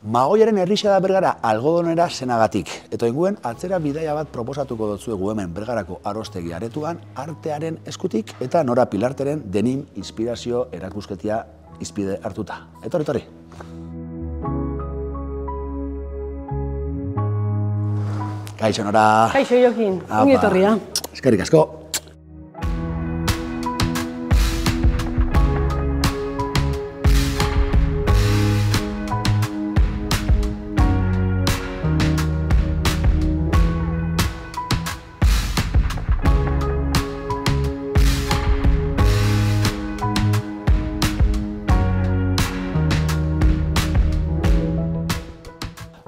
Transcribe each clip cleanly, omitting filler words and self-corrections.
Magoiaren herrixa da Bergara algodonera zenagatik. Eta inguen atzera bidaia bat proposatuko dotzuegu hemen Bergarako Arostegi Aretoan artearen eskutik eta Nora Pilarteren denim inspirazio erakusketia izpide hartuta. Etorri. Kaixo, Nora. Kaixo, Jokin. Ongi etorria. Eskerrik asko.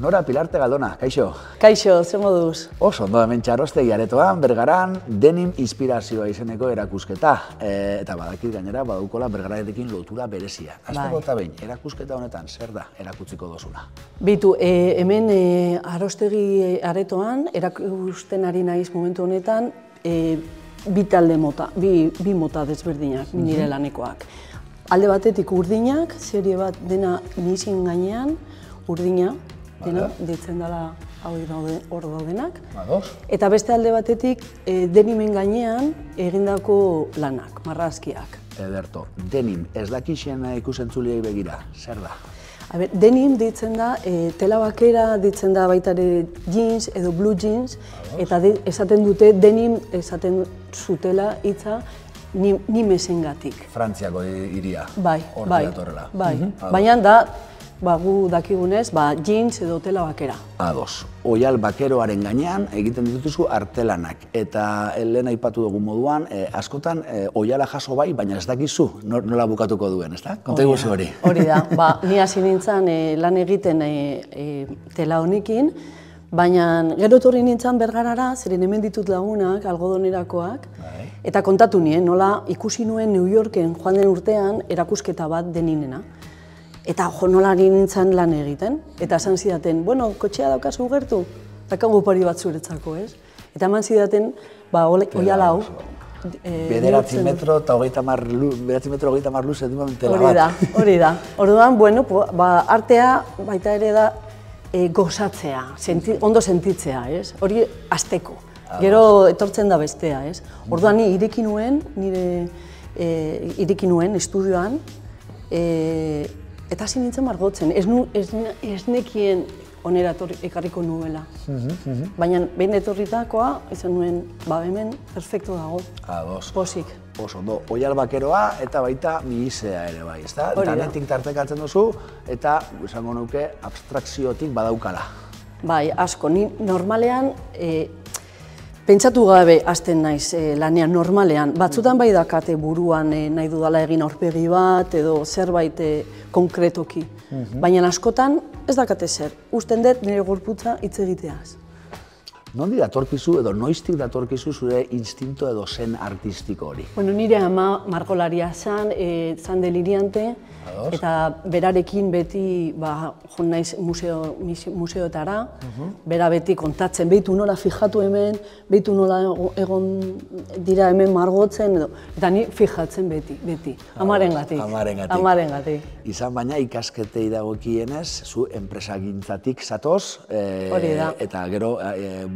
Nora Pilarte Galdona, kaixo. Kaixo, ze moduz? Oso ondo hemen Arostegi Aretoan, Bergaran, denim inspirazioa izeneko erakusketa. Eta badakit gainera, badaukola Bergararekin lotura berezia. Azteko eta behin, erakusketa honetan, zer da erakutziko dozuna? Bitu, hemen Arostegi Aretoan, erakusten ari naiz momentu honetan, bi talde mota, bi mota desberdinak, nire lanekoak. Alde batetik urdinak, serie bat dena nizin gainean, urdina, dena, ditzen dela hor daudenak. Eta beste alde batetik, denimen gainean egindako lanak, marrazkiak. Ederto, denim, ez dakixen ikusentzuliei begira, zer da? Denim ditzen da, tela bakera ditzen da baita ere jeans edo blue jeans, eta esaten dute denim esaten zutela hitza nimesengatik. Frantziako hiria, hor datorrela. Baina da, gu dakigunez, jeans edo tela bakera. Ados. Oial bakeroaren gainean egiten dituzu artelanak. Eta lehen aipatu dugun moduan, askotan oiala jaso bai, baina ez dakizu nola bukatuko duen, ezta? Konta iguzu hori. Hori da. Ni hasi nintzen lan egiten tela honekin, baina gero etorri nintzen Bergarara, zeren hemen ditut lagunak, algodonerakoak, eta kontatu nien, nola ikusi nuen New Yorken joan den urtean erakusketa bat deninena. Eta nola nintzen lan egiten, eta esan zidaten, bueno, kotxea daukazu gertu, dakagu pari bat zuretzako, ez? Eta eman zidaten, oiala hau. 9 metro eta 30 mar luze duen tela bat. Hori da. Orduan, bueno, artea baita ere da gozatzea, ondo sentitzea, ez? Hori hasteko. Gero etortzen da bestea, ez? Orduan, ni ireki nuen estudioan, eta hasi nintzen margotzen, ez nekien onera ekarriko nuela. Baina behin etorritakoa, izan nuen, hemen perfecto dago, posik. Oso ondo, oial bakeroa eta baita mihisea ere bai, ezta? Danetik tartekatzen duzu eta, esango nuke, abstrakziotik badaukala. Bai, asko, ni normalean, pentsatu gabe hasten naiz lanean normalean. Batzutan bai dakate buruan nahi dudala egin aurpegi bat edo zerbait konkretoki. Baina askotan ez dakate zer. Usten dut nire gorputza hitz egiteaz. Nondi datorkizu edo noiztik datorkizu zure instinto edo zen artistiko hori? Bueno, nire ama margolaria zan deliriante, eta berarekin beti joan naiz museoetara, bera beti kontatzen, behitu nola fijatu hemen, behitu nola egon dira hemen margotzen, eta ni fijatzen beti, amarengatik. Izan baina ikasketei dagokienez, zu enpresagintzatik zatoz, eta gero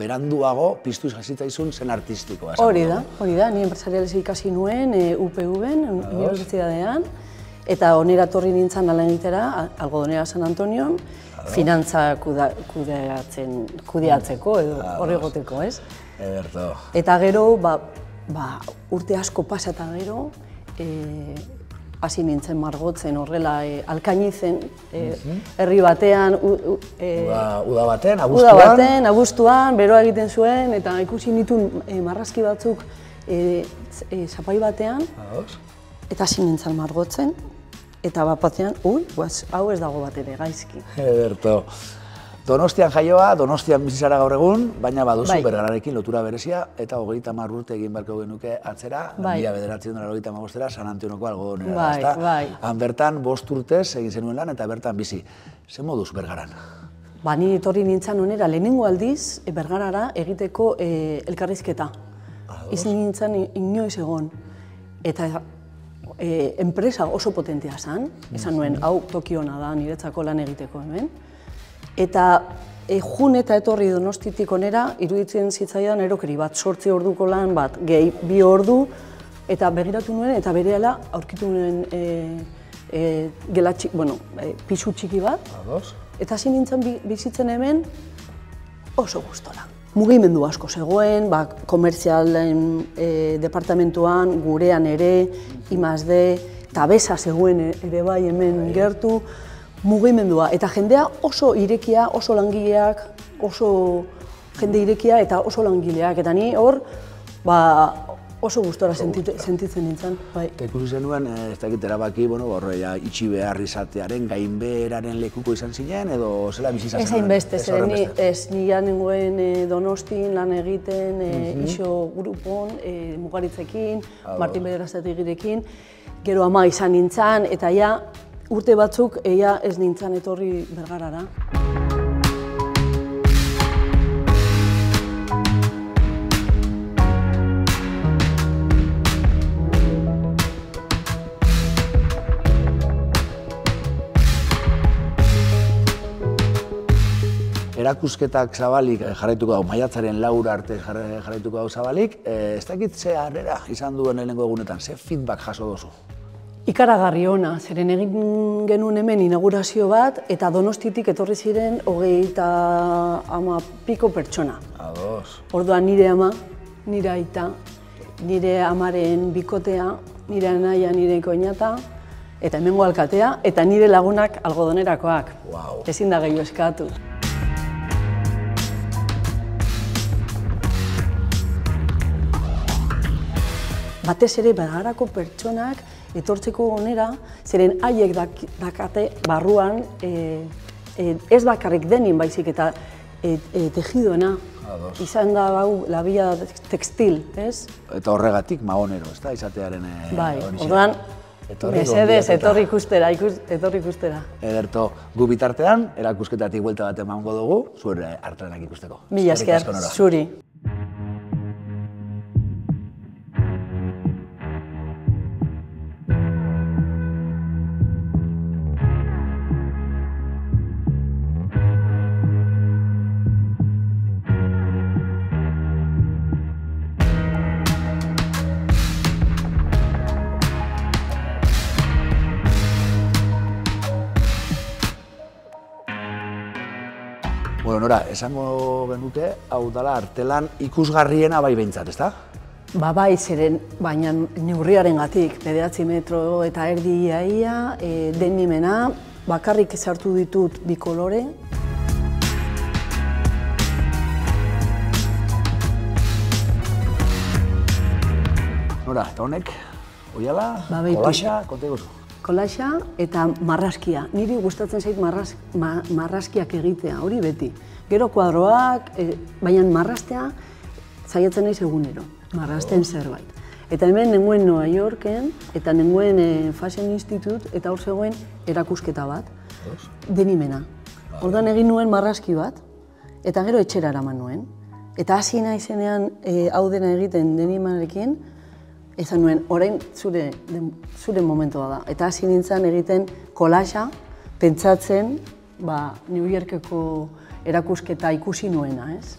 beranduago piztuz hasitzaizun zen artistikoa. Hori da, ni enpresarialez ikasi nuen UPV-en, unibertsitatean, eta onera torri nintzen lan egitera, algodonera San Antonion, finantza kudeatzeko edo horregoteko, ez? Ederto. Eta gero, urte asko pasa eta gero, hasi nintzen margotzen horrela Alkainizen, herri batean, uda baten, abuztuan, beroa egiten zuen, eta ikusi nituen marrazki batzuk zapai batean, eta hasi nintzen margotzen, eta bat batean, hau ez dago bat ere gaizki. Ederto. Donostian jaioa, Donostian bizizara gaur egun, baina baduzu Bergararekin lotura berezia, eta 30 urte egin beharko genuke atzera, 1985 San Antonoko algodonera, ezta? Han bertan 5 urtez egin zenuen lan eta bertan bizi. Ze moduz Bergaran? Ni etorri nintzen onera lehenengo aldiz Bergarara egiteko elkarrizketa. Izan nintzen inoiz egon. Eta enpresa oso potentea zen, esan nuen, hau toki hona da niretzako lan egiteko hemen. Eta jun eta etorri Donostitik onera, iruditzen zitzaidan erokeri bat, 8 orduko lan bat, gehi 2 ordu, eta begiratu nuen, eta berehala aurkitu nuen pisu txiki bat. Eta hasi nintzen bizitzen hemen oso gustora. Mugimendu asko zegoen, komertzialen departamentuan, gurean ere, I+D, Tabesa zegoen ere bai hemen gertu, mugimendua. Eta jendea oso irekia, oso langileak, oso jende irekia eta oso langileak. Eta ni hor, oso gustora sentitzen nintzen. Eta ikusi zenuen, ez dakit erabaki, horreia itxi behar izatearen, gainbeheraren lekuko izan zinen, edo zela bizi izan zen? Ez hainbeste, zeren nila nengoen Donostin lan egiten, iso grupon, Mugaritzekin, Martin Bederaztegirekin, gero ama izan nintzen, eta urte batzuk ez nintzen etorri Bergarara. Erakusketak zabalik jarraituko dago, maiatzaren 4 arte jarraituko dago zabalik, ez dakit ze harrera izan duen lehenengo egunetan, ze feedback jaso dozu? Ikaragarri ona, zeren egin genuen hemen inaugurazio bat, eta Donostitik etorri ziren 30 pertsona. Orduan nire ama, nire aita, nire amaren bikotea, nire anaia, nire koinata, eta hemengo alkatea, eta nire lagunak algodonerakoak. Ezin da gehiago eskatu. Batez ere Bergarako pertsonak etortzeko onera, zeren haiek dakate barruan ez bakarrik denin baizik eta tejidoena. Izan da bau labia textil, ez? Eta horregatik mahonero, ez da, izatearen hori. Bai, orduan, mesedez, etorri ikustera. Ederto, gu bitartean, erakusketatik buelta bat emango dugu, zure artelanak ikusteko. Mila esker, zuri. Nora, esango genuke, hau dela artelan ikusgarriena bai behintzat, ezta? Bai, zeren, baina neurriaren gatik, 9 metro eta erdi iaia, denimena, bakarrik sartu ditut 2 kolore. Nora, eta honek, oiala, kolaxa, konta iguzu? Kolaxa eta marraskia. Niri gustatzen zait marraskiak egitea, hori beti. Gero kuadroak, baina marrastea zaiatzen naiz egunero, marrasten zerbait. Eta hemen nengoen New Yorken, eta nengoen Fashion Institute, eta hor zegoen erakusketa bat, denimena. Orduan egin nuen marraski bat, eta gero etxera eraman nuen. Eta hasi naizenean hau dena egiten denimarekin, ezan nuen, orain zure momentua da. Eta hasi nintzen egiten kolaxa, pentsatzen New Yorkeko erakusketa ikusi nuena, ez?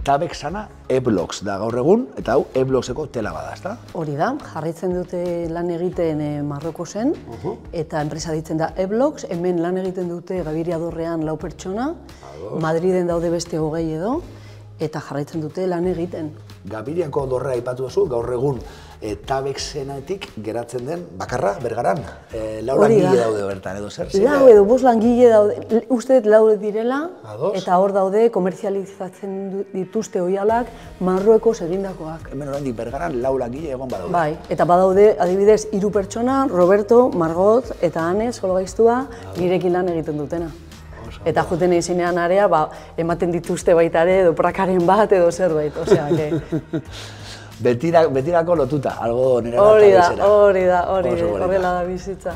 Tabek sana E-Blocks da gaur egun, eta hau E-Blockseko tela bada, ezta? Hori da, jarraitzen dute lan egiten Marrokosen, eta enpresa ditzen da E-Blocks, hemen lan egiten dute Gabiria Dorrean 4 pertsona, Madriden daude beste 20 edo, eta jarraitzen dute lan egiten. Gabiriako Dorrea aipatu duzu, gaur egun Tabek zenetik geratzen den bakarra, Bergaran. 4 langile daude bertan, edo zer? 4 edo 5 langile daude, uste dut 4 direla, eta hor daude komertzializatzen dituzte oihalak Marruekos egindakoak. Hemen oraindik Bergaran 4 langile egon badaude. Bai, eta badaude adibidez 3 pertsona, Roberto, Margot eta Ane, sologaiztua, nirekin lan egiten dutena. Eta joten eizinean area, ematen dituzte baita ere, edo prakaren bat edo zerbait, osea, Betirako lotuta, algo nire hori da, horrela da bizitza.